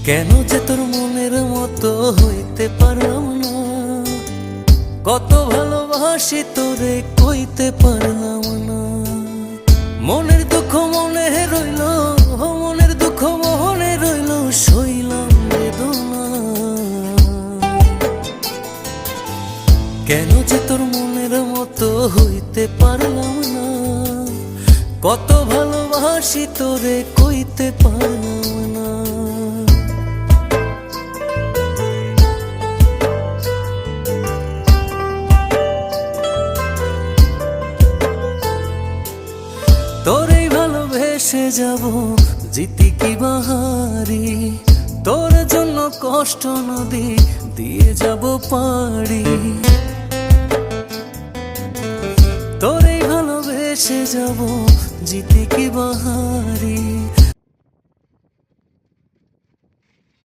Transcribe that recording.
কেন যে তোর মনের মতো হইতে পারলাম না, কত ভালোবাসি তোরে কইতে পারলাম না। মনের দুঃখ মনে রইল, মনের দুঃখ মনে রইল, সইলাম বেদনা। কেন যে তোর মনের মতো হইতে পারলাম না, কত ভালোবাসি তোরে কইতে পারলাম না। তোরেই ভালোবেসে যাব জিতি কি বাহারি, তোর জন্য কষ্ট নদী দিয়ে যাব পাড়ি। তোরেই ভালোবেসে যাব জিতি কি বাহারি,